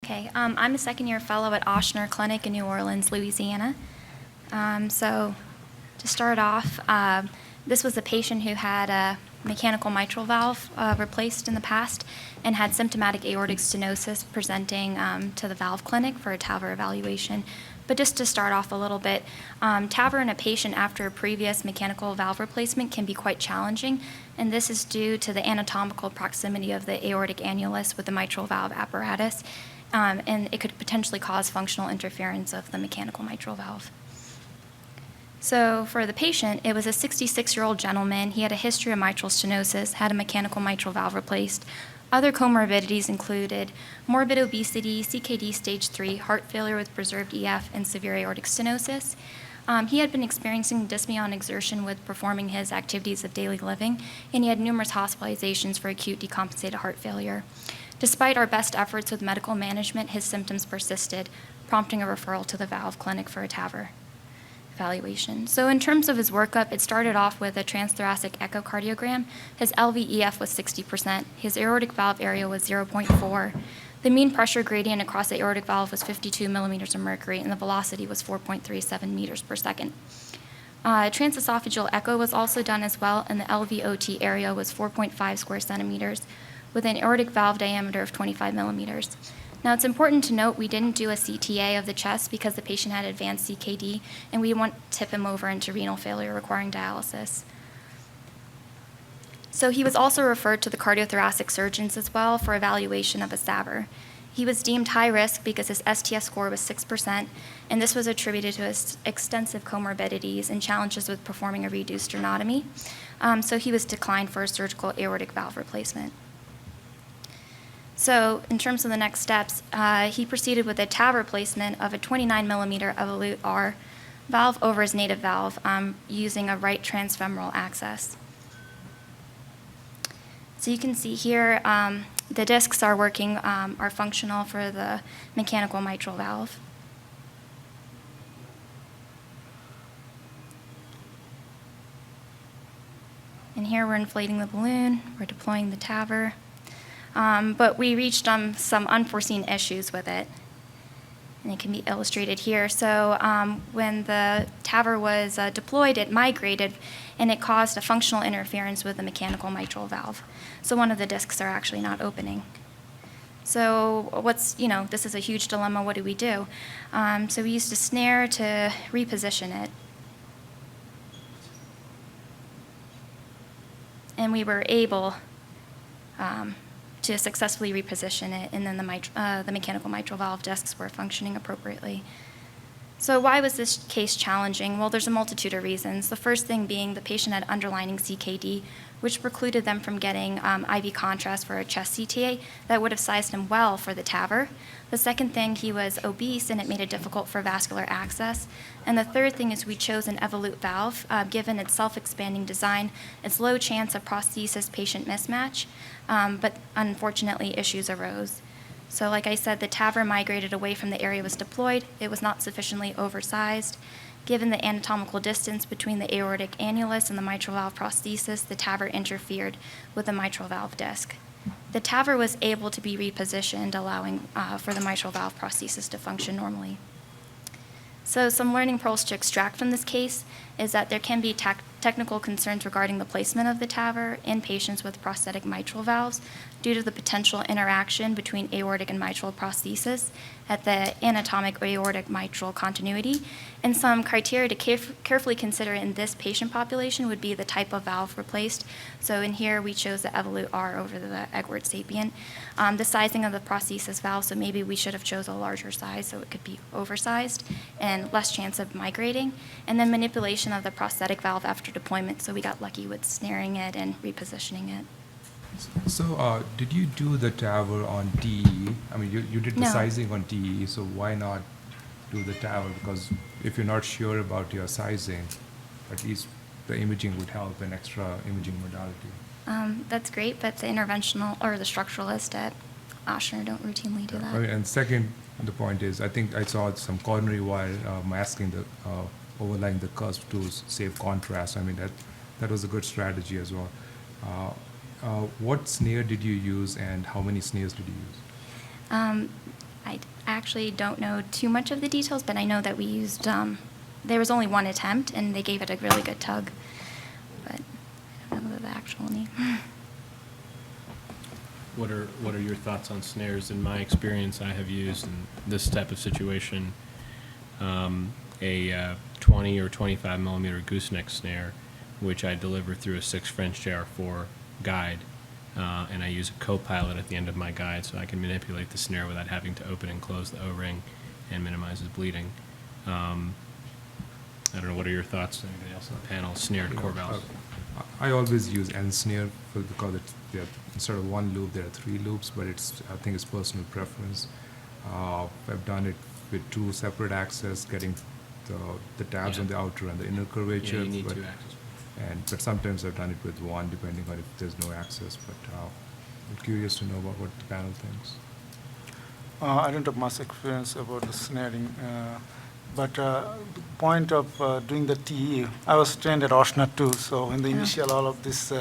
Okay, I'm a second-year fellow at Ochsner Clinic in New Orleans, Louisiana. So to start off, this was a patient who had a mechanical mitral valve replaced in the past and had symptomatic aortic stenosis presenting to the valve clinic for a TAVR evaluation. But just to start off a little bit, TAVR in a patient after a previous mechanical valve replacement can be quite challenging, and this is due to the anatomical proximity of the aortic annulus with the mitral valve apparatus, and it could potentially cause functional interference of the mechanical mitral valve. So for the patient, it was a 66-year-old gentleman. He had a history of mitral stenosis, had a mechanical mitral valve replaced. Other comorbidities included morbid obesity, CKD stage 3, heart failure with preserved EF, and severe aortic stenosis. He had been experiencing dyspnea on exertion with performing his activities of daily living, and he had numerous hospitalizations for acute decompensated heart failure. Despite our best efforts with medical management, his symptoms persisted, prompting a referral to the valve clinic for a TAVR evaluation. So in terms of his workup, it started off with a transthoracic echocardiogram. His LVEF was 60%. His aortic valve area was 0.4. The mean pressure gradient across the aortic valve was 52 millimeters of mercury, and the velocity was 4.37 meters per second. Transesophageal echo was also done as well, and the LVOT area was 4.5 square centimeters with an aortic valve diameter of 25 millimeters. Now, it's important to note we didn't do a CTA of the chest because the patient had advanced CKD, and we want to tip him over into renal failure requiring dialysis. So he was also referred to the cardiothoracic surgeons as well for evaluation of a SAVR. He was deemed high risk because his STS score was 6%, and this was attributed to his extensive comorbidities and challenges with performing a reduced sternotomy. So he was declined for a surgical aortic valve replacement. So in terms of the next steps, he proceeded with a TAVR replacement of a 29 millimeter Evolute R valve over his native valve using a right transfemoral access. So you can see here the discs are working, are functional for the mechanical mitral valve. And here we're inflating the balloon, we're deploying the TAVR. But we reached some unforeseen issues with it, and it can be illustrated here. So when the TAVR was deployed, it migrated, and it caused a functional interference with the mechanical mitral valve. So one of the discs are actually not opening. So this is a huge dilemma. What do we do? So we used a snare to reposition it. And we were able to successfully reposition it, and then the mechanical mitral valve discs were functioning appropriately. So why was this case challenging? Well, there's a multitude of reasons. The first thing being the patient had underlying CKD, which precluded them from getting IV contrast for a chest CTA that would have sized him well for the TAVR. The second thing, he was obese, and it made it difficult for vascular access. And the third thing is we chose an Evolute valve. Given its self-expanding design, its low chance of prosthesis-patient mismatch, but unfortunately, issues arose. So like I said, the TAVR migrated away from the area it was deployed. It was not sufficiently oversized. Given the anatomical distance between the aortic annulus and the mitral valve prosthesis, the TAVR interfered with the mitral valve disc. The TAVR was able to be repositioned, allowing for the mitral valve prosthesis to function normally. So some learning pearls to extract from this case is that there can be technical concerns regarding the placement of the TAVR in patients with prosthetic mitral valves due to the potential interaction between aortic and mitral prosthesis at the anatomic aortic mitral continuity. And some criteria to carefully consider in this patient population would be the type of valve replaced. So in here, we chose the Evolute R over the Edwards Sapient. The sizing of the prosthesis valve, so maybe we should have chose a larger size so it could be oversized and less chance of migrating. And then manipulation of the prosthetic valve after deployment, so we got lucky with snaring it and repositioning it. So did you do the TAVR on TE? I mean, you did the No. sizing on TE, so why not do the TAVR? Because if you're not sure about your sizing, at least the imaging would help, an extra imaging modality. That's great, but the interventional or the structuralist at Ochsner don't routinely do that. I mean, and second, the point is, I think I saw some coronary wire masking the overlying the cusp to save contrast. I mean, that was a good strategy as well. What snare did you use, and how many snares did you use? I actually don't know too much of the details, but I know that we used, there was only one attempt, and they gave it a really good tug. But I don't know the actual name. What are your thoughts on snares? In my experience, I have used in this type of situation a 20 or 25 millimeter gooseneck snare, which I deliver through a 6 French JR4 guide, and I use a co-pilot at the end of my guide so I can manipulate the snare without having to open and close the O-ring and minimizes bleeding. I don't know, what are your thoughts? Anybody else on the panel? Snared core valves. I always use end snare because instead of one loop, there are 3 loops, but I think it's personal preference. I've done it with 2 separate axes, getting the tabs on the outer and the inner curvature. Yeah, you need 2 axes. But sometimes I've done it with 1, depending on if there's no access. But I'm curious to know about what the panel thinks. I don't have much experience about the snaring, but the point of doing the TE, I was trained at Oshner too, so in the initial all of this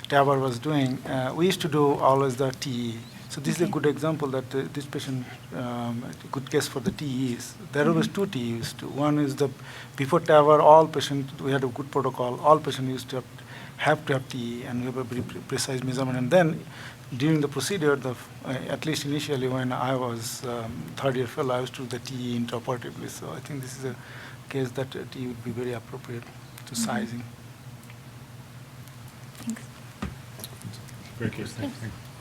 TAVR was doing, we used to do always the TE. So this is a good example that this patient, a good case for the TEs. There was 2 TEs. One is before TAVR, all patients, we had a good protocol, all patients used to have to have TE, and we have a very precise measurement. And then during the procedure, at least initially when I was 3rd-year fellow, I used to do the TE intraoperatively. So I think this is a case that TE would be very appropriate to sizing. Thanks. Great case, thanks. Thank you.